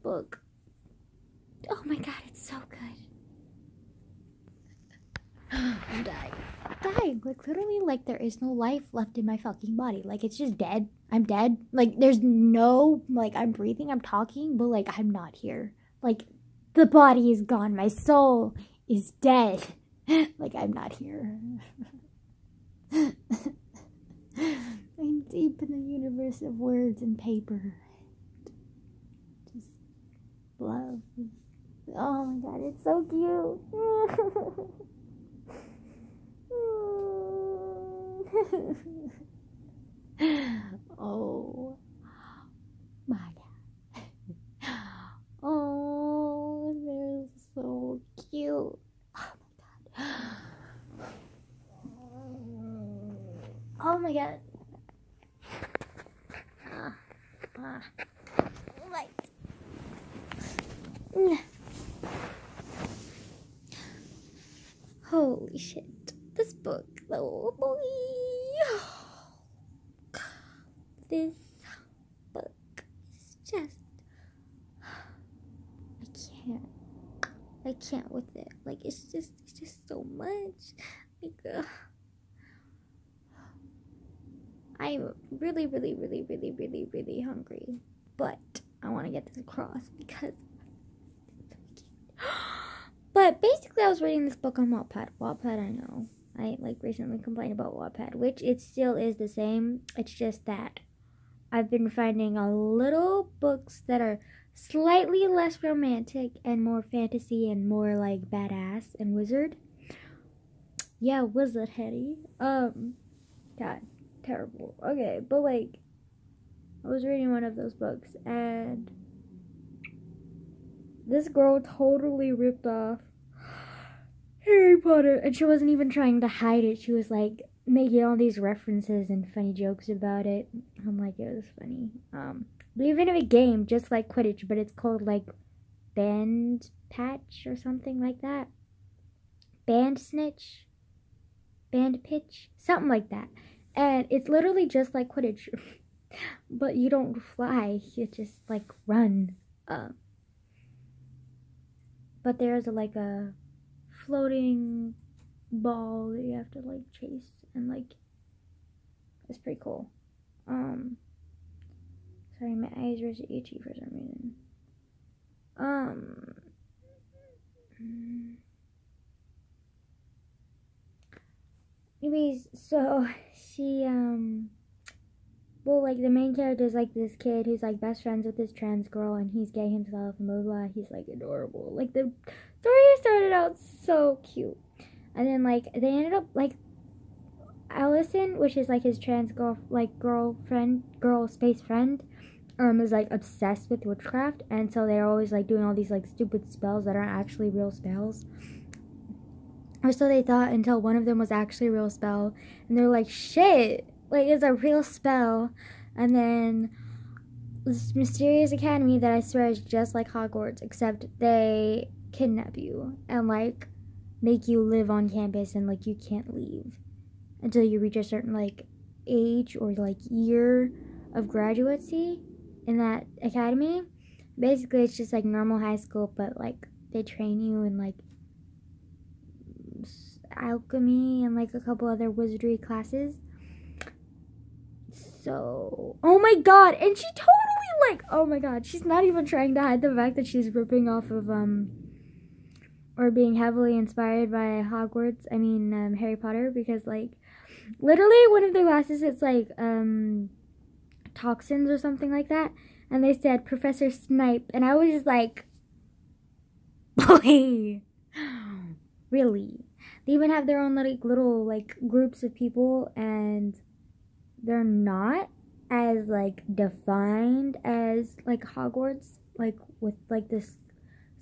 book. Oh my god, it's so good. I'm dying. I'm dying. Like, literally, like, there is no life left in my fucking body. Like, it's just dead. I'm dead. Like, there's no, like, I'm breathing, I'm talking, but, like, I'm not here. Like, the body is gone. My soul is dead. Like, I'm not here. I'm deep in the universe of words and paper. Just love. Oh my god, it's so cute. Oh my god. Oh, they're so cute. Oh my god. Oh my god. Right. Holy shit. This book, oh boy. This book is just, I can't with it. Like, it's just so much. Like, I'm really hungry, but I want to get this across because it's so cute. But basically, I was reading this book on Wattpad. Wattpad, I know. I, like, recently complained about Wattpad, which it still is the same. It's just that I've been finding a little books that are slightly less romantic and more fantasy and more, like, badass and wizard. Yeah, wizard, Hetty. God, terrible. Okay, but, like, I was reading one of those books, and this girl totally ripped off Harry Potter, and she wasn't even trying to hide it. She was, like, making all these references and funny jokes about it. I'm like, it was funny. We even have a game just like Quidditch, but it's called, like, Band Patch or something like that. Band Snitch? Band Pitch? Something like that. And it's literally just like Quidditch. But you don't fly, you just, like, run. But there's, like, a floating ball that you have to, like, chase. And, like, it's pretty cool. Sorry, my eyes are itchy for some reason. Anyways, so she, well, like, the main character is, like, this kid who's, like, best friends with this trans girl, and he's gay himself, and blah, blah, blah. He's, like, adorable. Like, the story started out so cute. And then, like, they ended up, like, Allison, which is, like, his trans girl, like, girl space friend, is, like, obsessed with witchcraft, and so they're always, like, doing all these, like, stupid spells that aren't actually real spells. Or so they thought, until one of them was actually a real spell, and they're like, shit, like, it's a real spell. And then this mysterious academy that I swear is just like Hogwarts, except they kidnap you and, like, make you live on campus, and, like, you can't leave until you reach a certain, like, age or, like, year of graduacy in that academy. Basically, it's just like normal high school, but, like, they train you in, like, alchemy and, like, a couple other wizardry classes. So, oh my god, and she totally, like, oh my god, she's not even trying to hide the fact that she's ripping off of, or being heavily inspired by Hogwarts, Harry Potter, because, like, literally one of the classes, it's, like, toxins or something like that, and they said Professor Snape, and I was just like, boy, really? They even have their own, like, little, like, groups of people, and they're not as, like, defined as, like, Hogwarts, like, with, like, this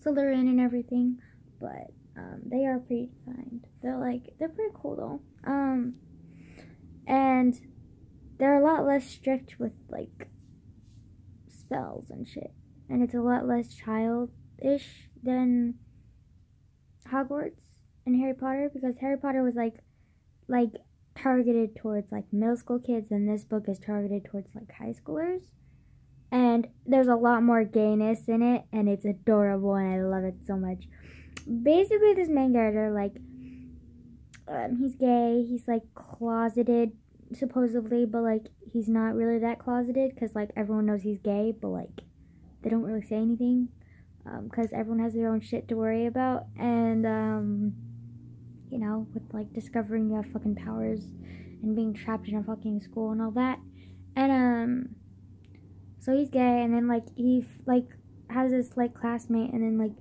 Slytherin and everything, but, they are pretty defined. They're pretty cool, though. And they're a lot less strict with, like, spells and shit, and it's a lot less childish than Hogwarts and Harry Potter, because Harry Potter was, like, targeted towards, like, middle school kids, and this book is targeted towards, like, high schoolers. And there's a lot more gayness in it, and it's adorable, and I love it so much. Basically, this main character, like, he's gay, he's, like, closeted, supposedly, but, like, he's not really that closeted, because, like, everyone knows he's gay, but, like, they don't really say anything, because everyone has their own shit to worry about, and, you know, with, like, discovering you have fucking powers, and being trapped in a fucking school and all that, and, so he's gay, and then, like, he, like, has this, like, classmate, and then, like,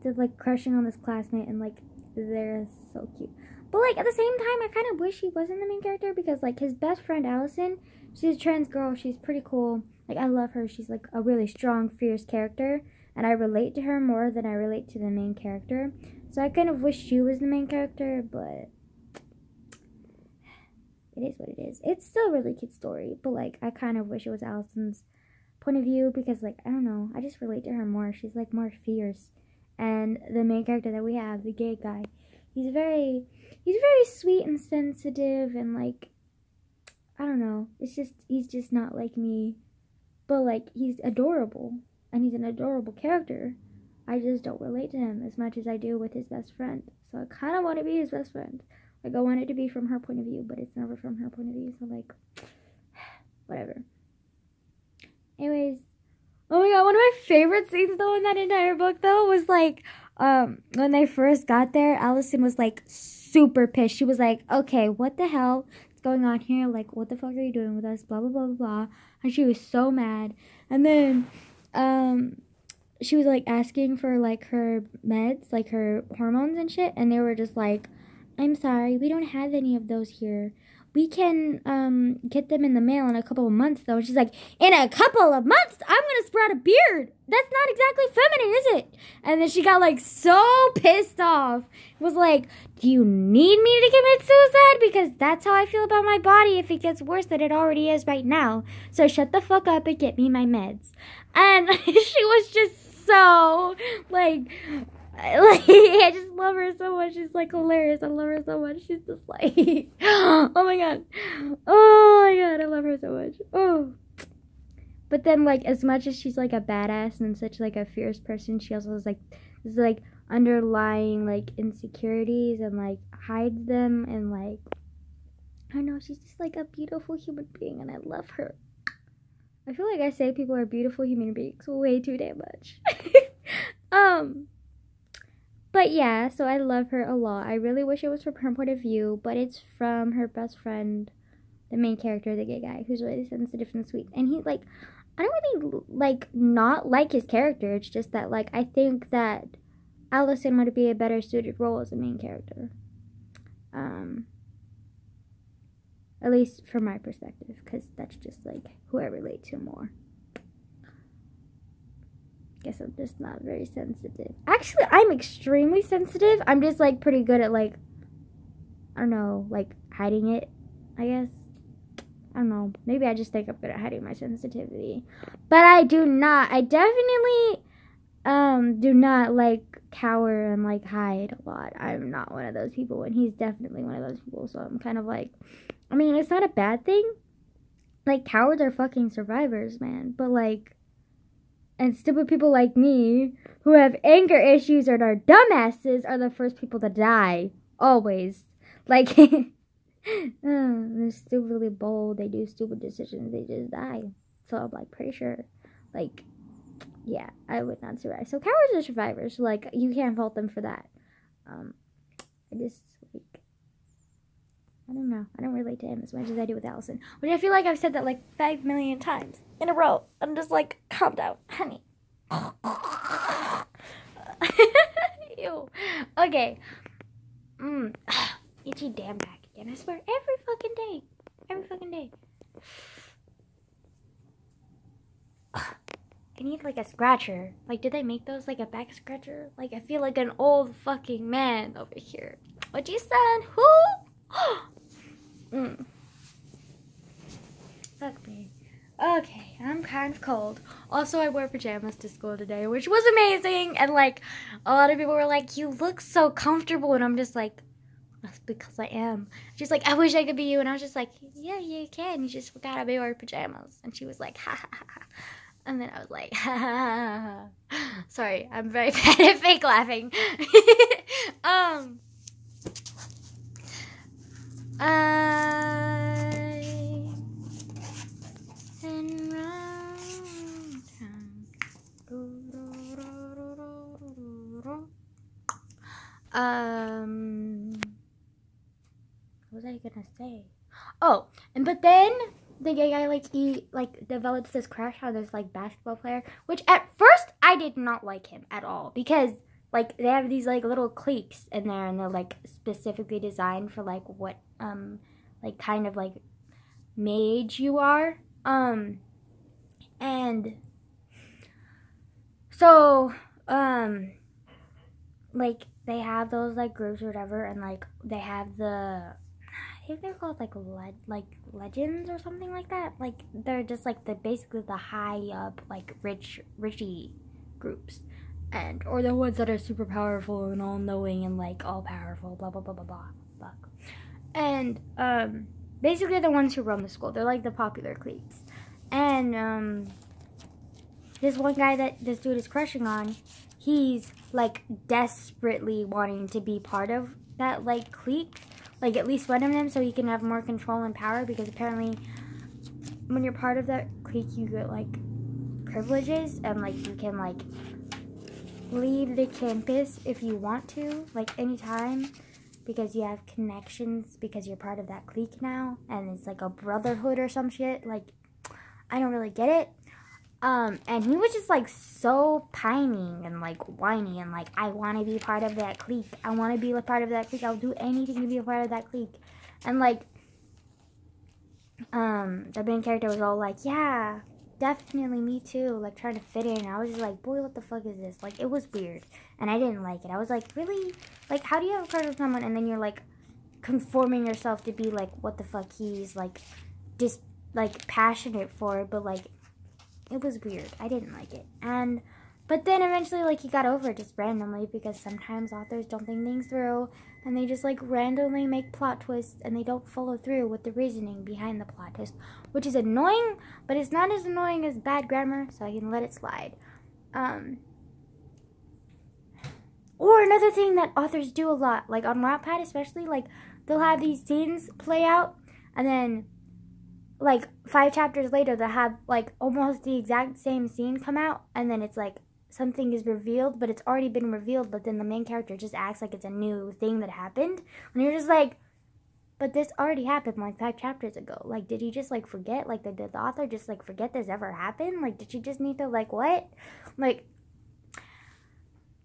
they're, like, crushing on this classmate, and, like, they're so cute. But, like, at the same time, I kind of wish he wasn't the main character, because, like, his best friend, Allison, she's a trans girl, she's pretty cool, like, I love her, she's, like, a really strong, fierce character, and I relate to her more than I relate to the main character, so I kind of wish she was the main character, but it is what it is. It's still a really cute story, but, like, I kind of wish it was Allison's point of view, because, like, I don't know, I just relate to her more. She's, like, more fierce, and the main character that we have, the gay guy, he's very sweet and sensitive, and, like, I don't know, it's just, he's just not like me, but, like, he's adorable, and he's an adorable character. I just don't relate to him as much as I do with his best friend, so I kind of want to be his best friend. Like, I want it to be from her point of view, but it's never from her point of view, so, like, whatever. Anyways, oh my god, one of my favorite scenes, though, in that entire book, though, was, like, when they first got there, Allison was, like, super pissed. She was like, okay, what the hell is going on here? Like, what the fuck are you doing with us? Blah, blah, blah, blah, blah. And she was so mad. And then, she was, like, asking for, like, her meds, like, her hormones and shit, and they were just like, I'm sorry, we don't have any of those here. We can, get them in the mail in a couple of months, though. And she's like, in a couple of months? I'm gonna sprout a beard. That's not exactly feminine, is it? And then she got, like, so pissed off. It was like, do you need me to commit suicide? Because that's how I feel about my body if it gets worse than it already is right now. So shut the fuck up and get me my meds. And she was just so, like, I just love her so much. She's, like, hilarious. I love her so much. She's just like, oh my god, I love her so much. Oh, but then, like, as much as she's, like, a badass and such, like, a fierce person, she also has, like, this, like, underlying, like, insecurities and, like, hides them, and, like, I don't know, she's just, like, a beautiful human being, and I love her. I feel like I say people are beautiful human beings way too damn much. But yeah, so I love her a lot. I really wish it was from her point of view, but it's from her best friend, the main character, the gay guy, who's really sensitive and sweet. And he, like, I don't really, like, not like his character. It's just that, like, I think that Allison would be a better suited role as a main character. At least from my perspective, because that's just, like, who I relate to more. Guess I'm just not very sensitive. Actually, I'm extremely sensitive. I'm just, like, pretty good at, like, I don't know, like, hiding it, I guess. I don't know. Maybe I just think I'm good at hiding my sensitivity. But I definitely, do not, like, cower and, like, hide a lot. I'm not one of those people, and he's definitely one of those people, so I'm kind of, like, I mean, it's not a bad thing. Like, cowards are fucking survivors, man. But, like, and stupid people like me, who have anger issues and are dumbasses, are the first people to die. Always. Like, they're stupidly bold, they do stupid decisions, they just die. So I'm, like, pretty sure, like, yeah, I would not survive. So cowards are survivors, so, like, you can't fault them for that. I just, like, I don't know. I don't relate to him as much as I do with Allison. Which I feel like I've said that, like, 5 million times in a row. I'm just like, calm down, honey. Ew. Okay. Itchy damn back again. I swear, every fucking day. Every fucking day. I need, like, a scratcher. Like, did they make those, like, a back scratcher? Like, I feel like an old fucking man over here. What you said? Who? Fuck me. Okay, I'm kind of cold. Also, I wore pajamas to school today, which was amazing. And, like, a lot of people were like, you look so comfortable. And I'm just like, that's because I am. She's like, I wish I could be you. And I was just like, yeah, you can. You just gotta be wearing pajamas. And she was like, ha ha ha ha. And then I was like, sorry, I'm very bad at fake laughing. And round town. What was I gonna say? Oh, and but then the gay guy develops this crush on this like basketball player, which at first I did not like him at all because like they have these like little cliques in there and they're like specifically designed for like what like kind of like mage you are. And so like they have those like groups or whatever, and like they have I think they're called like legends or something like that. Like they're just like basically the high up like richy groups, and or the ones that are super powerful and all knowing and like all powerful, blah blah blah blah blah blah. And basically the ones who run the school, they're like the popular cliques. And this one guy that this dude is crushing on, he's like desperately wanting to be part of that like clique, like at least one of them, so he can have more control and power, because apparently when you're part of that clique you get like privileges, and like you can like leave the campus if you want to, like anytime, because you have connections because you're part of that clique now, and it's like a brotherhood or some shit. Like I don't really get it. And he was just like so pining and like whiny and like, I want to be part of that clique. I want to be a part of that clique. I'll do anything to be a part of that clique. And like, the main character was all like, yeah, definitely me too. Like trying to fit in. I was just like, boy, what the fuck is this? Like it was weird. And I didn't like it. I was like, really? Like how do you have a crush on someone and then you're like conforming yourself to be like what the fuck he's like just like passionate for, but like, it was weird. I didn't like it. But then eventually, like, he got over it just randomly, because sometimes authors don't think things through, and they just, like, randomly make plot twists, and they don't follow through with the reasoning behind the plot twist, which is annoying, but it's not as annoying as bad grammar, so I can let it slide. Or another thing that authors do a lot, like on Wattpad especially, like, they'll have these scenes play out, and then like 5 chapters later they'll have like almost the exact same scene come out, and then it's like something is revealed, but it's already been revealed, but then the main character just acts like it's a new thing that happened, and you're just like, but this already happened like 5 chapters ago. Like, did he just like forget? Like, did the author just like forget this ever happened? Like, did she just need to like what? Like,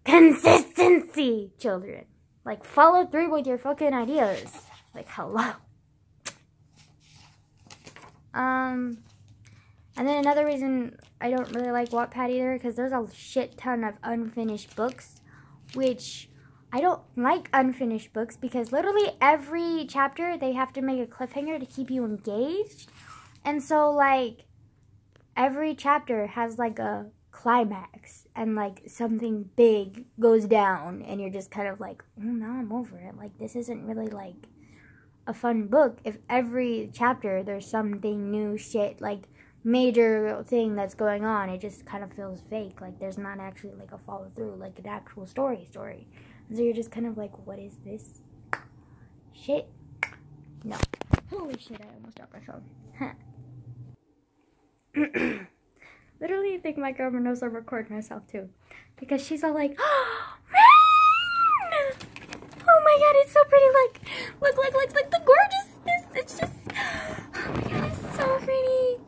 consistency, children. Like, follow through with your fucking ideas. Like, hello. And then another reason I don't really like Wattpad either, because there's a shit ton of unfinished books, which I don't like unfinished books, because literally every chapter they have to make a cliffhanger to keep you engaged. And so like every chapter has like a climax and like something big goes down, and you're just kind of like, oh, now I'm over it. Like, this isn't really like a fun book if every chapter there's something new shit, like major thing that's going on. It just kind of feels fake. Like there's not actually like a follow through, like an actual story. And so you're just kind of like, what is this shit? No. Holy shit, I almost dropped my phone. Literally, I think my grandma knows I record myself too, because she's all like, oh, rain! Oh my god, it's so pretty. Look the gorgeousness. It's just, oh my god, it's so pretty.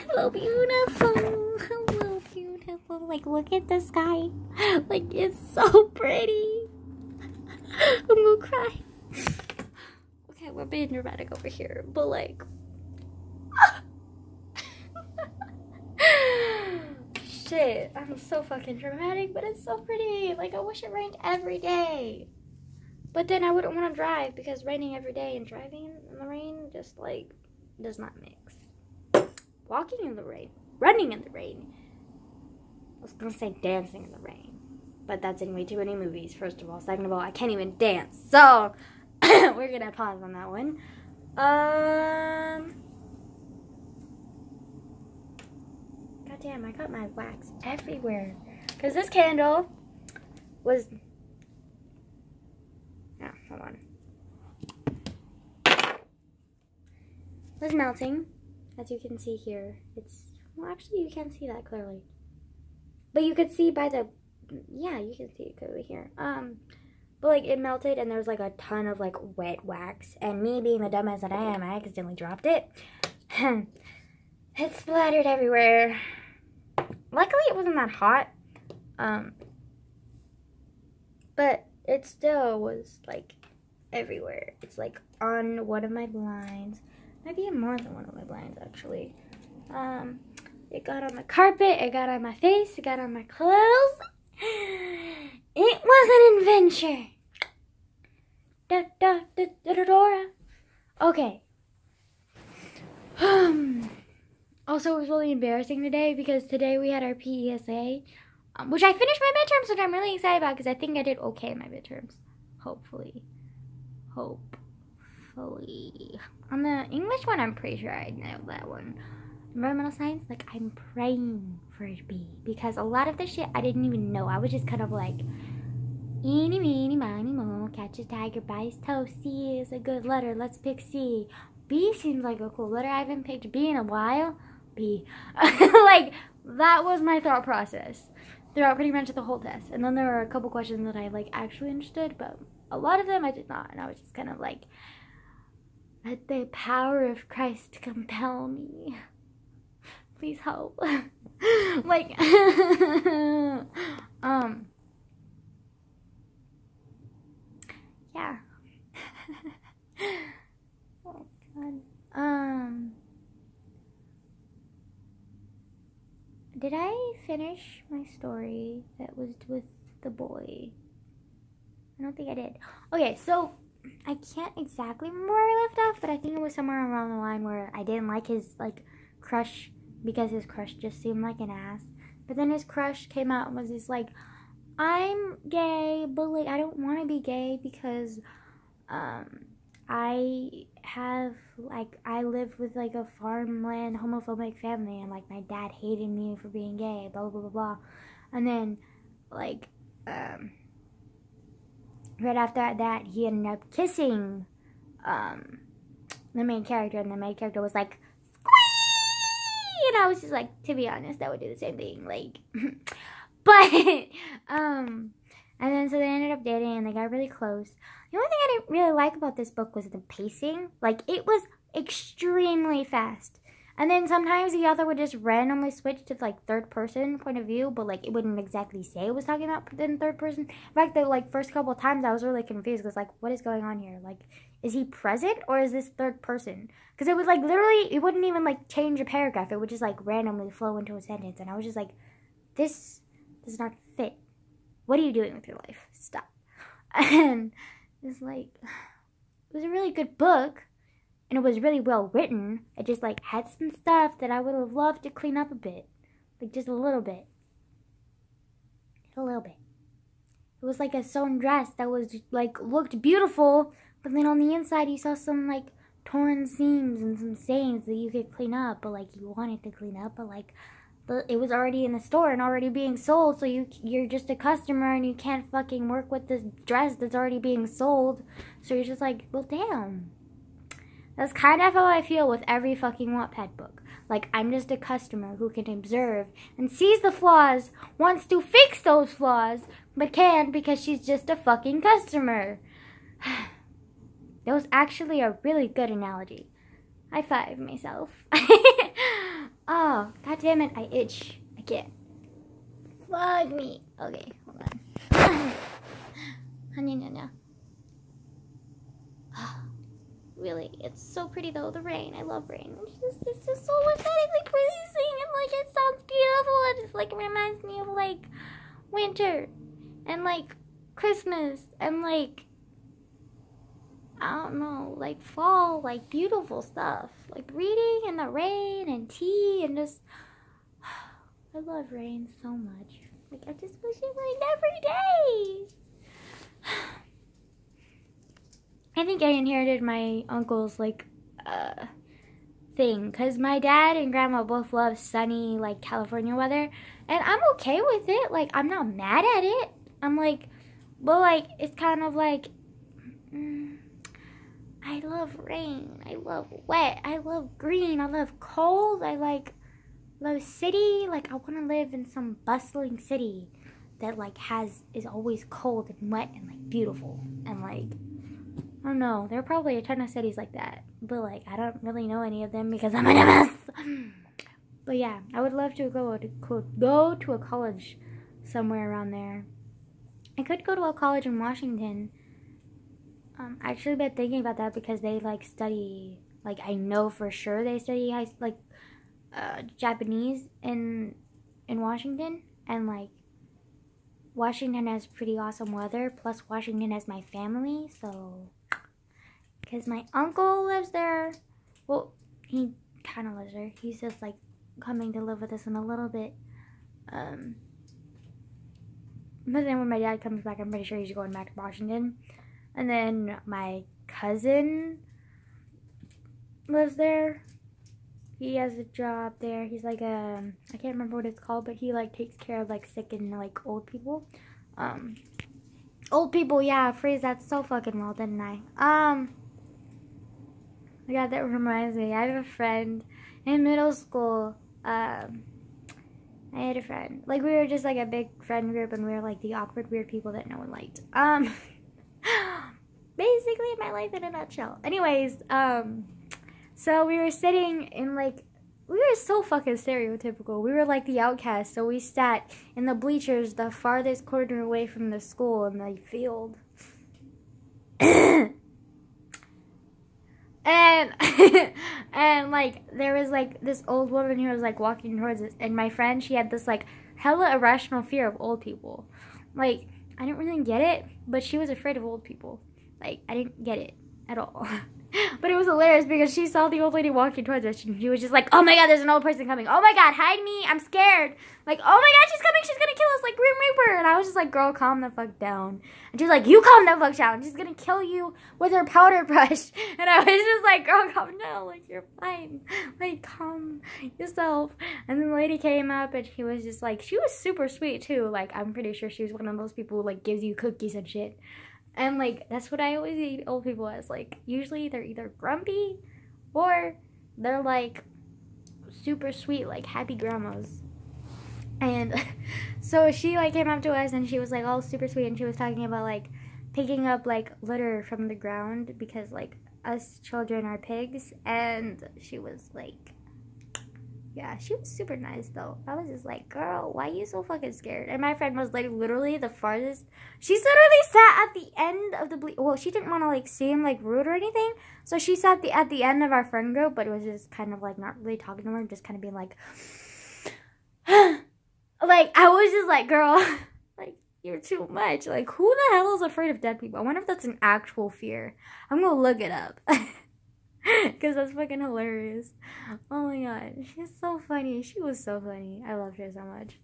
Hello, beautiful. Hello, beautiful. Like, look at the sky. Like, it's so pretty. I'm gonna cry. Okay, we're being dramatic over here, but like, shit, I'm so fucking dramatic, but it's so pretty. Like, I wish it rained every day. But then I wouldn't want to drive, because raining every day and driving in the rain just, like, does not mix. Walking in the rain. Running in the rain. I was going to say dancing in the rain. But that's in way too many movies, first of all. Second of all, I can't even dance. So, we're going to pause on that one. God damn, I got my wax everywhere. Because this candle was... Oh, hold on. Was melting, as you can see here. It's... Well, actually, you can't see that clearly. But you could see by the... Yeah, you can see it clearly here. But, like, it melted, and there was, like, a ton of, like, wet wax. And me being the dumbass that I am, I accidentally dropped it. It splattered everywhere. Luckily, it wasn't that hot. But it still was, like, everywhere. It's, like, on one of my blinds. Maybe more than one of my blinds, actually. It got on the carpet. It got on my face. It got on my clothes. It was an adventure. Okay. Also, it was really embarrassing today because today we had our PESA, which I finished my midterms, which I'm really excited about because I think I did okay in my midterms. Hopefully. On the English one, I'm pretty sure I nailed that one. Environmental science, like, I'm praying for it to be because a lot of the shit I didn't even know. I was just kind of like, eeny, meeny, miny, mo, catch a tiger by his toe. C is a good letter. Let's pick C. B seems like a cool letter. I haven't picked B in a while. B. Like, that was my thought process throughout pretty much the whole test. And then there were a couple questions that I, like, actually understood, but a lot of them I did not. And I was just kind of like, let the power of Christ compel me. Please help. Like, yeah. Oh, God. Did I finish my story that was with the boy? I don't think I did. Okay, so I can't exactly remember where I left off, but I think it was somewhere around the line where I didn't like his, like, crush because his crush just seemed like an ass. But then his crush came out and was just like, I'm gay, but, like, I don't want to be gay because, I live with, like, a farmland homophobic family, and, like, my dad hated me for being gay, blah, blah, blah, blah. And then, like, right after that, he ended up kissing, the main character, and the main character was like, squee! And I was just like, to be honest, I would do the same thing, like, but, and then so they ended up dating, and they got really close. The only thing I didn't really like about this book was the pacing. Like, it was extremely fast. And then sometimes the author would just randomly switch to, like, third person point of view, but, like, it wouldn't exactly say it was talking about in third person. In fact, the, like, first couple of times I was really confused because, like, what is going on here? Like, is he present or is this third person? Because it was, like, literally, it wouldn't even, like, change a paragraph. It would just, like, randomly flow into a sentence. And I was just like, this does not fit. What are you doing with your life? Stop. And it's like, it was a really good book, and it was really well written. It just, like, had some stuff that I would have loved to clean up a bit. Like, just a little bit. A little bit. It was like a sewn dress that was, like, looked beautiful, but then on the inside you saw some, like, torn seams and some stains that you could clean up, but, like, you wanted to clean up, but, like, it was already in the store and already being sold, so you're just a customer and you can't fucking work with this dress that's already being sold. So you're just like, well, damn. That's kind of how I feel with every fucking Wattpad book. Like, I'm just a customer who can observe and sees the flaws, wants to fix those flaws, but can't because she's just a fucking customer. That was actually a really good analogy. High five myself. Oh, god damn it, I itch. I can't. Fuck me. Okay, hold on. Really, it's so pretty though, the rain. I love rain. It's just so aesthetically pleasing, and like it sounds beautiful. It just like reminds me of like winter and like Christmas and like I don't know, like fall, like beautiful stuff. Like reading and the rain and tea and just I love rain so much. Like I just wish it rained every day. I think I inherited my uncle's like thing, because my dad and grandma both love sunny, like, California weather, and I'm okay with it. Like, I'm not mad at it. I'm like, but like, it's kind of like, I love rain, I love wet, I love green, I love cold, I love city. Like, I want to live in some bustling city that like is always cold and wet and like beautiful, and like, I don't know, there are probably a ton of cities like that, but like, I don't really know any of them because I'm in a mess. But yeah, I would love to go to a college somewhere around there. I could go to a college in Washington. I actually been thinking about that because they like study, like, I know for sure they study Japanese in Washington, and like, Washington has pretty awesome weather, plus Washington has my family, so, because my uncle lives there. Well, he kind of lives there. He's just like coming to live with us in a little bit. But then when my dad comes back, I'm pretty sure he's going back to Washington. And then my cousin lives there. He has a job there. He's like I can't remember what it's called, but he like takes care of like sick and like old people. Old people, yeah, phrase that so fucking well, didn't I? Yeah, that reminds me. I have a friend in middle school. I had a friend. Like, we were just like a big friend group, and we were like the awkward, weird people that no one liked. Basically my life in a nutshell. Anyways, so we were sitting in like, we were so fucking stereotypical. We were like the outcasts, so we sat in the bleachers the farthest corner away from the school in the field. And like, there was like this old woman who was like walking towards us, and my friend, she had this like hella irrational fear of old people. Like, I didn't really get it, but she was afraid of old people. Like, I didn't get it at all. But it was hilarious because she saw the old lady walking towards us, and she was just like, oh my god, there's an old person coming. Oh my god, hide me, I'm scared. Like, oh my god, she's coming, she's gonna kill us, like Grim Reaper. And I was just like, girl, calm the fuck down. And she was like, you calm the fuck down. She's gonna kill you with her powder brush. And I was just like, girl, calm down. Like, you're fine. Like, calm yourself. And then the lady came up, and she was just like, she was super sweet too. Like, I'm pretty sure she was one of those people who like gives you cookies and shit. And like, that's what I always see old people as. Like, usually they're either grumpy or they're like super sweet, like happy grandmas. And so she like came up to us, and she was like all super sweet, and she was talking about like picking up like litter from the ground because like us children are pigs. And she was like, yeah, she was super nice though. I was just like, girl, why are you so fucking scared? And my friend was like literally the farthest. She literally sat at the end of the well, she didn't want to like seem like rude or anything, so she sat at the end of our friend group, but it was just kind of like not really talking to her, just kind of being like like, I was just like, girl, like, you're too much. Like, who the hell is afraid of dead people? I wonder if that's an actual fear. I'm gonna look it up. Because that's fucking hilarious. Oh my god. She's so funny. She was so funny. I loved her so much.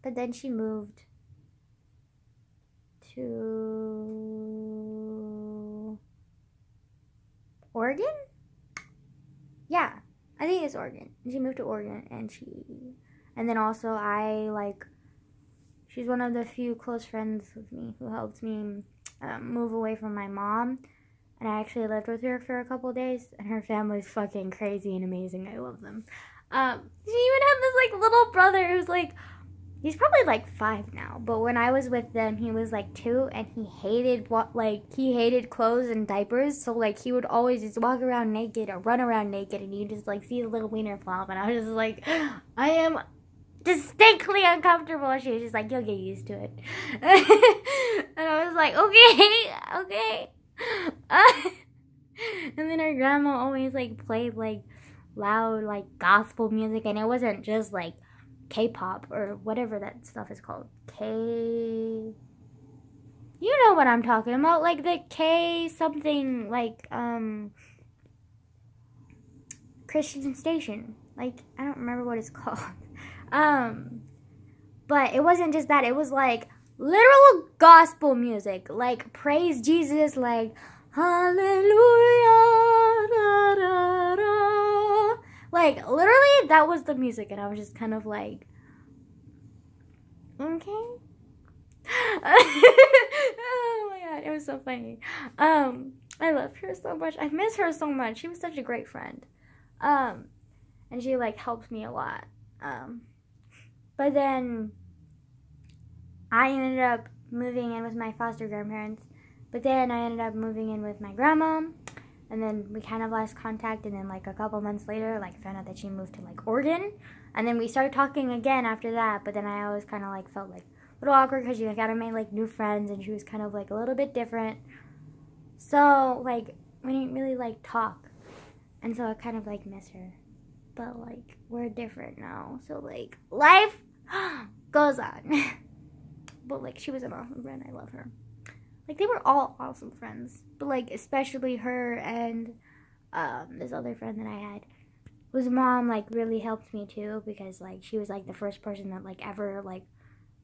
But then she moved to Oregon? Yeah. I think it's Oregon. She moved to Oregon, and then also she's one of the few close friends with me who helped me move away from my mom. And I actually lived with her for a couple of days, and her family's fucking crazy and amazing. I love them. She even had this like little brother who's like, he's probably like 5 now, but when I was with them, he was like 2, and he hated clothes and diapers. So like, he would always just walk around naked or run around naked, and you just like see a little wiener flop, and I was just like, I am distinctly uncomfortable. And she was just like, you'll get used to it. And I was like, okay. And then her grandma always like played like loud like gospel music, and it wasn't just like K-pop or whatever that stuff is called. You know what I'm talking about, like the K something, like Christian Station. Like, I don't remember what it's called. But it wasn't just that, it was like literal gospel music, like praise Jesus, like hallelujah, da, da, da. Like, literally, that was the music, and I was just kind of like, okay. Oh my god, it was so funny. I love her so much. I miss her so much. She was such a great friend. And she, like, helped me a lot. But then I ended up moving in with my foster grandparents. But then I ended up moving in with my grandma. And then we kind of lost contact. And then, like, a couple months later, like, I found out that she moved to, like, Oregon. And then we started talking again after that. But then I always kind of, like, felt, like, a little awkward because she, like, kind of made, like, new friends. And she was kind of, like, a little bit different. So, like, we didn't really, like, talk. And so I kind of, like, miss her. But, like, we're different now. So, like, life goes on. But, like, she was an awesome friend. I love her. Like, they were all awesome friends. But, like, especially her and this other friend that I had. Whose mom, like, really helped me, too. Because, like, she was, like, the first person that, like, ever, like,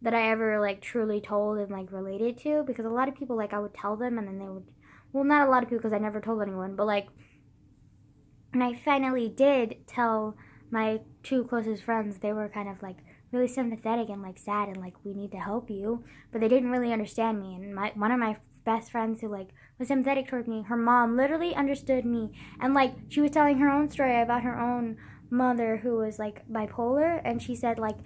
that I ever, like, truly told and, like, related to. Because a lot of people, like, I would tell them and then they would, well, not a lot of people because I never told anyone. But, like, when I finally did tell my two closest friends, they were kind of, like, really sympathetic and, like, sad and, like, we need to help you. But they didn't really understand me. And one of my best friends who, like, was sympathetic toward me, her mom literally understood me. And, like, she was telling her own story about her own mother who was, like, bipolar. And she said, like,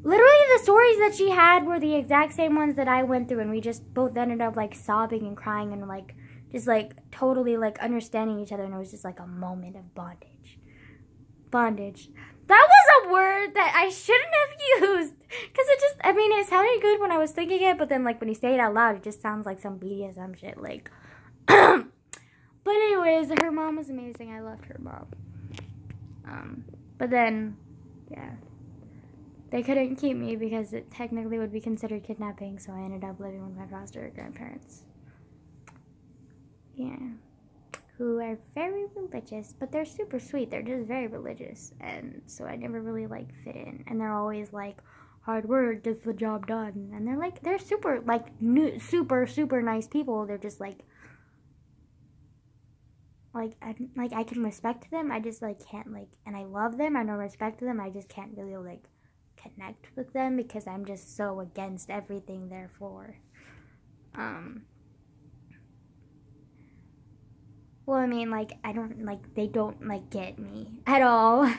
literally the stories that she had were the exact same ones that I went through. And we just both ended up, like, sobbing and crying and, like, just, like, totally, like, understanding each other. And it was just, like, a moment of bondage. Bondage. That was a word that I shouldn't have used. Because it just, I mean, it sounded good when I was thinking it. But then, like, when you say it out loud, it just sounds like some BDSM shit. Like, but anyways, her mom was amazing. I loved her mom. But then, yeah. They couldn't keep me because it technically would be considered kidnapping. So I ended up living with my foster grandparents. Yeah. Who are very religious, but they're super sweet. They're just very religious, and so I never really, like, fit in. And they're always like, hard work gets the job done. And they're like, they're super, like, super nice people. They're just like I can respect them. I just, like, can't, like, and I love them. I don't respect them. I just can't really, like, connect with them because I'm just so against everything they're for. Well, I mean, like, I don't, like, they don't, like, get me at all.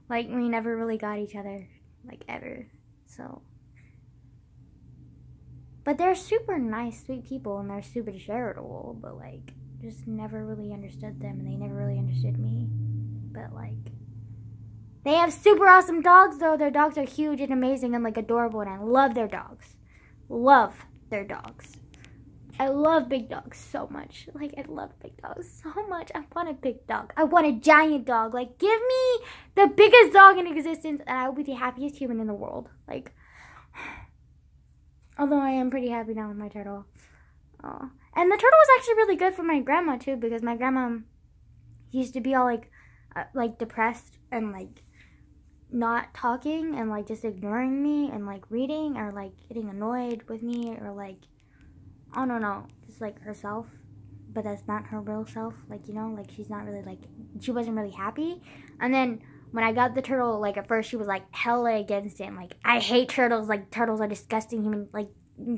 Like, we never really got each other, like, ever. So. But they're super nice, sweet people, and they're super charitable, but, like, just never really understood them, and they never really understood me. But, like, they have super awesome dogs, though. Their dogs are huge and amazing and, like, adorable, and I love their dogs. Love their dogs. I love big dogs so much. Like, I love big dogs so much. I want a big dog. I want a giant dog. Like, give me the biggest dog in existence and I will be the happiest human in the world. Like, although I am pretty happy now with my turtle. Oh. And the turtle was actually really good for my grandma, too, because my grandma used to be all, like, depressed and, like, not talking and, like, just ignoring me and, like, reading or, like, getting annoyed with me or, like, I don't know, just, like, herself, but that's not her real self, like, you know, like, she's not really, like, she wasn't really happy. And then when I got the turtle, like, at first she was, like, hella against it, and, like, I hate turtles, like, turtles are disgusting human, like,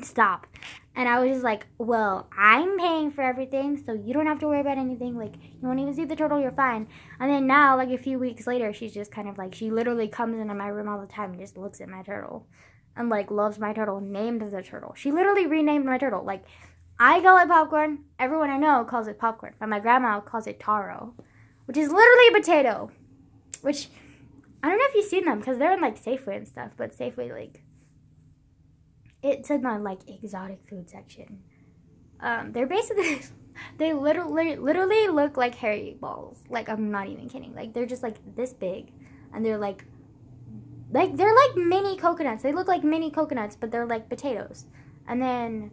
stop. And I was just like, well, I'm paying for everything, so you don't have to worry about anything, like, you won't even see the turtle, you're fine. And then now, like, a few weeks later, she's just kind of, like, she literally comes into my room all the time and just looks at my turtle. And, like, loves my turtle, named the turtle. She literally renamed my turtle. Like, I call it Popcorn. Everyone I know calls it Popcorn. But my grandma calls it Taro, which is literally a potato. Which, I don't know if you've seen them, because they're in, like, Safeway and stuff. But Safeway, like, it's in my, like, exotic food section. They're basically, they literally look like hairy balls. Like, I'm not even kidding. Like, they're just, like, this big. And they're, like, they're like mini coconuts. They look like mini coconuts, but they're like potatoes. And then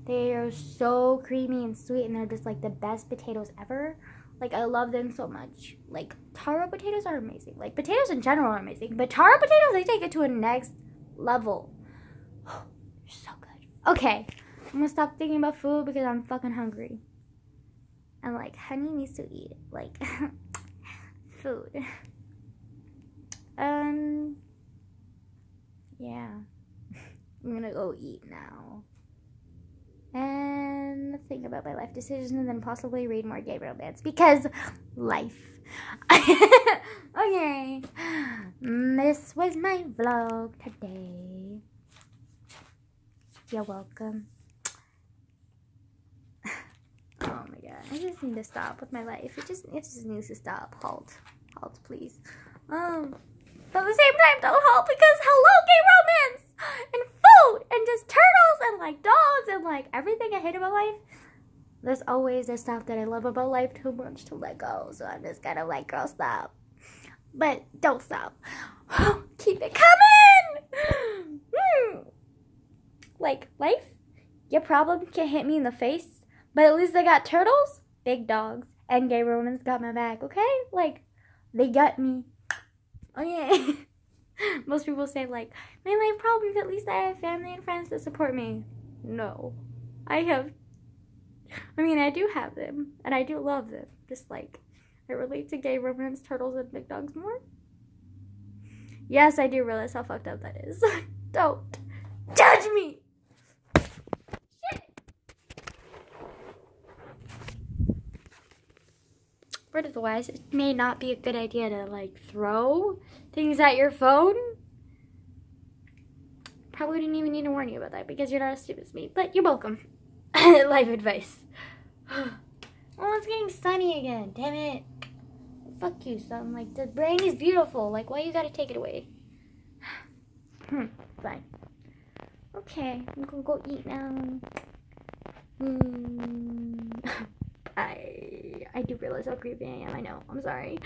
they are so creamy and sweet, and they're just like the best potatoes ever. Like, I love them so much. Like, taro potatoes are amazing. Like, potatoes in general are amazing, but taro potatoes, they take it to a next level. They're so good. Okay, I'm gonna stop thinking about food because I'm fucking hungry. And like, honey needs to eat, like, food. Yeah. I'm gonna go eat now. And think about my life decisions and then possibly read more gay romance. Because life. Okay. This was my vlog today. You're welcome. Oh my god. I just need to stop with my life. It just needs to stop. Halt, please. But at the same time, don't halt because hello, gay romance and food and just turtles and like dogs and like everything I hate about life. There's always the stuff that I love about life too much to let go. So I'm just gonna like, girl, stop. But don't stop. Keep it coming. Like life, your problem can hit me in the face, but at least I got turtles, big dogs, and gay romance got my back. Okay, like they got me. Okay. Most people say like, my life problems, at least I have family and friends that support me. No. I do have them, and I do love them. Just like, I relate to gay romance, turtles, and big dogs more. Yes, I do realize how fucked up that is. Don't judge me! Shit! Word of the wise, it may not be a good idea to like throw things at your phone. Probably didn't even need to warn you about that because you're not as stupid as me, but you're welcome. Life advice. Oh, it's getting sunny again, damn it. Fuck you, son. Like, the brain is beautiful. Like, why you gotta take it away? Fine. Okay, I'm gonna go eat now. I do realize how creepy I am. I know. I'm sorry.